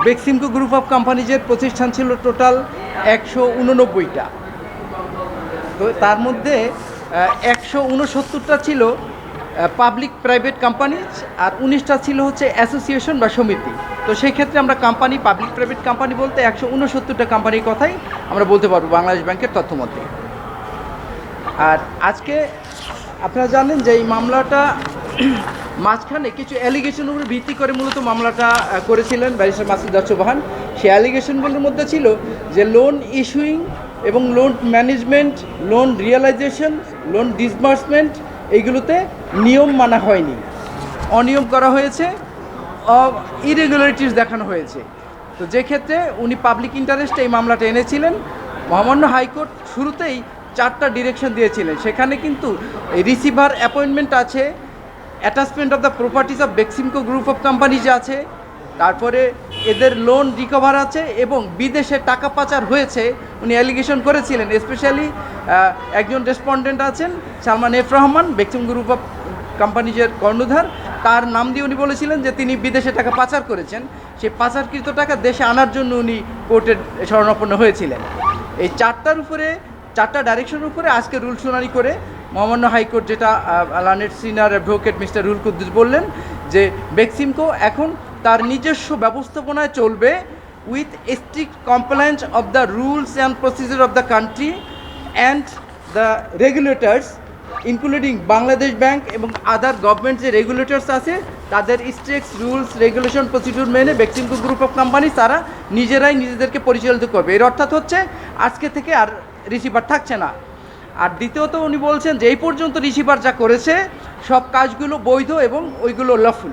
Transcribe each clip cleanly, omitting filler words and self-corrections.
Beximco group of কোম্পানিজের প্রতিষ্ঠান ছিল total 189টা। তো তার মধ্যে 169টা ছিল পাবলিক প্রাইভেট কোম্পানিজ, আর 19টা ছিল হচ্ছে অ্যাসোসিয়েশন বা সমিতি। তো সেই ক্ষেত্রে আমরা কোম্পানি, পাবলিক প্রাইভেট কোম্পানি বলতে 169টা কোম্পানির কথাই আমরা বলতে পারবো বাংলাদেশ ব্যাংকের তথ্য মতে। আর আজকে আপনারা জানেন যে এই মামলাটা মাঝখানে কিছু অ্যালিগেশনের উপর ভিত্তি করে মূলত মামলাটা করেছিলেন ব্যারিস্টার মাসুদ চৌহান। সেই অ্যালিগেশনগুলোর মধ্যে ছিল যে লোন ইস্যুইং এবং loan management, loan realisation, loan disbursement, এইগুলোতে নিয়ম মানা হয়নি, অনিয়ম করা হয়েছে, ইরেগুলারিটিস দেখানো হয়েছে। তো যে ক্ষেত্রে উনি পাবলিক ইন্টারেস্টে এই মামলাটা এনেছিলেন। মহামান্য হাইকোর্ট শুরুতেই 4টা ডিরেকশন দিয়েছিলেন। সেখানে কিন্তু রিসিভার অ্যাপয়েন্টমেন্ট আছে, attachment of the properties of Beximco group of companies আছে, তারপরে এদের লোন রিকভার আছে এবং বিদেশে টাকা পাচার হয়েছে উনি অ্যালিগেশন করেছিলেন। স্পেশালি একজন রেসপন্ডেন্ট আছেন Salman F Rahman, Beximco group of কোম্পানিজের কর্ণধার। তার নাম দিয়ে উনি বলেছিলেন যে তিনি বিদেশে টাকা পাচার করেছেন। সেই পাচারকৃত টাকা দেশে আনার জন্য উনি কোর্টের শরণাপন্ন হয়েছিলেন। এই 4টা ডাইরেকশনের উপরে আজকে রুল শুনানি করে মহামান্য হাইকোর্ট যেটা learned senior advocate mister Ruhul Quddus বললেন যে বেক্সিমকো এখন তার নিজস্ব ব্যবস্থাপনায় চলবে with strict compliance of the rules and procedure of the country and the regulators including Bangladesh bank এবং আদার গভর্নমেন্ট যে রেগুলেটর্স আছে তাদের স্ট্রিক্ট রুলস রেগুলেশন প্রসিডিউর মেনে বেক্সিমকো গ্রুপ অফ কোম্পানি তারা নিজেরাই নিজেদেরকে পরিচালিত করবে। এর অর্থাৎ হচ্ছে আজকে থেকে আর রিসিভার থাকছে না। আর দ্বিতীয়ত উনি বলছেন যে এই পর্যন্ত রিসিভার যা করেছে সব কাজগুলো বৈধ এবং ওইগুলো লফুল।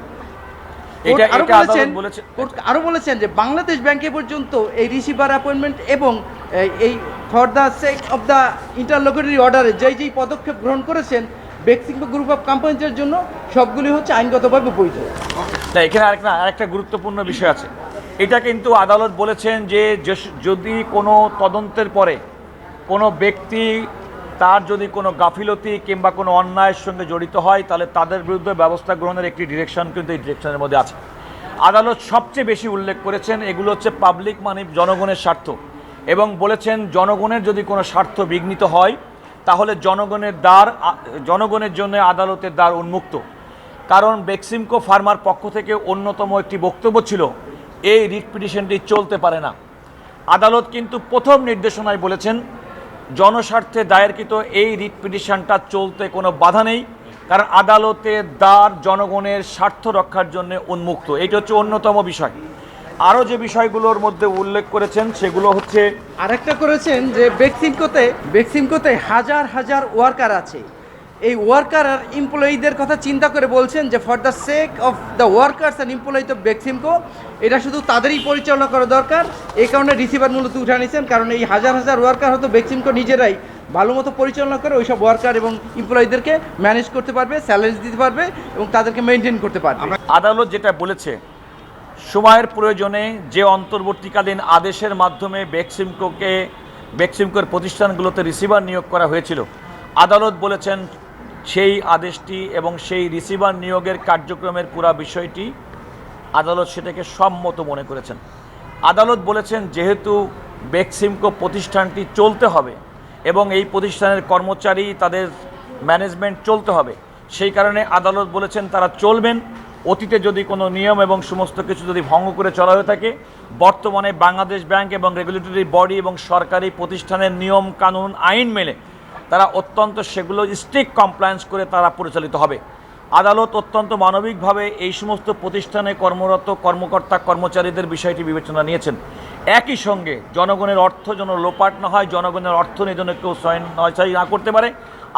আরও বলেছেন যে বাংলাদেশ ব্যাংকে পর্যন্ত এই রিসিভার অ্যাপয়েন্টমেন্ট এবং এই for the sake of the interlocutory অর্ডারে যেই পদক্ষেপ গ্রহণ করেছেন বেক্সিমকো গ্রুপ অফ কোম্পানিজের জন্য সবগুলি হচ্ছে আইনগতভাবে বৈধ। না, এখানে আরেকটা গুরুত্বপূর্ণ বিষয় আছে। এটা কিন্তু আদালত বলেছেন যে যদি কোনো তদন্তের পরে কোনো ব্যক্তি তার যদি কোনো গাফিলতি কিংবা কোনো অন্যায়ের সঙ্গে জড়িত হয় তাহলে তাদের বিরুদ্ধে ব্যবস্থা গ্রহণের একটি ডিরেকশন কিন্তু এই ডিরেকশনের মধ্যে আছে। আদালত সবচেয়ে বেশি উল্লেখ করেছেন এগুলো হচ্ছে পাবলিক মানে জনগণের স্বার্থ, এবং বলেছেন জনগণের যদি কোনো স্বার্থ বিঘ্নিত হয় তাহলে জনগণের জন্য আদালতের দ্বার উন্মুক্ত। কারণ বেক্সিমকো ফার্মার পক্ষ থেকে অন্যতম একটি বক্তব্য ছিল এই রিট পিটিশনটি চলতে পারে না। আদালত কিন্তু প্রথম নির্দেশনায় বলেছেন জনস্বার্থে দায়েরকৃত এই রিট পিটিশনটা চলতে কোনো বাধা নেই, কারণ আদালতের দ্বার জনগণের স্বার্থ রক্ষার জন্য উন্মুক্ত। এটা হচ্ছে অন্যতম বিষয়। আরও যে বিষয়গুলোর মধ্যে উল্লেখ করেছেন সেগুলো হচ্ছে আরেকটা করেছেন যে বেক্সিমকোতে হাজার হাজার ওয়ার্কার আছে। এই ওয়ার্কার আর এমপ্লয়িদের কথা চিন্তা করে বলছেন যে for the sake of the workers and employees of Beximco এটা শুধু তাদেরই পরিচালনা করা দরকার। এই কারণে রিসিভার মূলত উঠে নিয়েছেন, কারণ এই হাজার হাজার ওয়ার্কার হয়তো বেক্সিমকো নিজেরাই ভালো মতো পরিচালনা করে ওইসব ওয়ার্কার এবং এমপ্লয়িদেরকে ম্যানেজ করতে পারবে, স্যালারি দিতে পারবে এবং তাদেরকে মেনটেন করতে পারবে। আদালত যেটা বলেছে সময়ের প্রয়োজনে যে অন্তর্বর্তীকালীন আদেশের মাধ্যমে বেক্সিমকোর প্রতিষ্ঠানগুলোতে রিসিভার নিয়োগ করা হয়েছিল, আদালত বলেছেন সেই আদেশটি এবং সেই রিসিভার নিয়োগের কার্যক্রমের পুরা বিষয়টি আদালত সেটাকে সম্মত মনে করেছেন। আদালত বলেছেন যেহেতু বেক্সিমকো প্রতিষ্ঠানটি চলতে হবে এবং এই প্রতিষ্ঠানের কর্মচারী তাদের ম্যানেজমেন্ট চলতে হবে, সেই কারণে আদালত বলেছেন তারা চলবেন। অতীতে যদি কোনো নিয়ম এবং সমস্ত কিছু যদি ভঙ্গ করে চলা হয়ে থাকে, বর্তমানে বাংলাদেশ ব্যাংক এবং রেগুলেটরি বডি এবং সরকারি প্রতিষ্ঠানের নিয়ম কানুন আইন মেনে তারা অত্যন্ত সেগুলো স্ট্রিক্ট কমপ্লায়েন্স করে তারা পরিচালিত হবে। আদালত অত্যন্ত মানবিকভাবে এই সমস্ত প্রতিষ্ঠানে কর্মরত কর্মকর্তা কর্মচারীদের বিষয়টি বিবেচনা নিয়েছেন। একই সঙ্গে জনগণের অর্থ যেন লোপাট না হয়, জনগণের অর্থ নিয়ে যেন কেউ নয়ছাই না করতে পারে,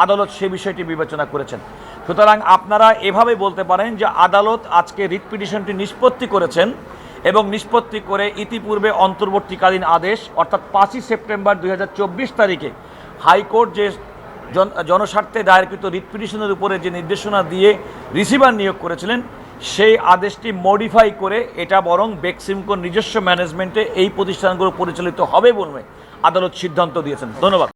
আদালত সে বিষয়টি বিবেচনা করেছেন। সুতরাং আপনারা এভাবে বলতে পারেন যে আদালত আজকে রিট পিটিশনটি নিষ্পত্তি করেছেন এবং নিষ্পত্তি করে ইতিপূর্বে অন্তর্বর্তীকালীন আদেশ অর্থাৎ 5ই সেপ্টেম্বর 2024 তারিখে হাইকোর্ট যে জনস্বার্থে দায়েরকৃত রিট পিটিশনের উপরে যে নির্দেশনা দিয়ে রিসিভার নিয়োগ করেছিলেন সেই আদেশটি মডিফাই করে এটা বরং বেক্সিমকোর নিজস্ব ম্যানেজমেন্টে এই প্রতিষ্ঠানগুলো পরিচালিত হবে বলে আদালত সিদ্ধান্ত দিয়েছেন। ধন্যবাদ।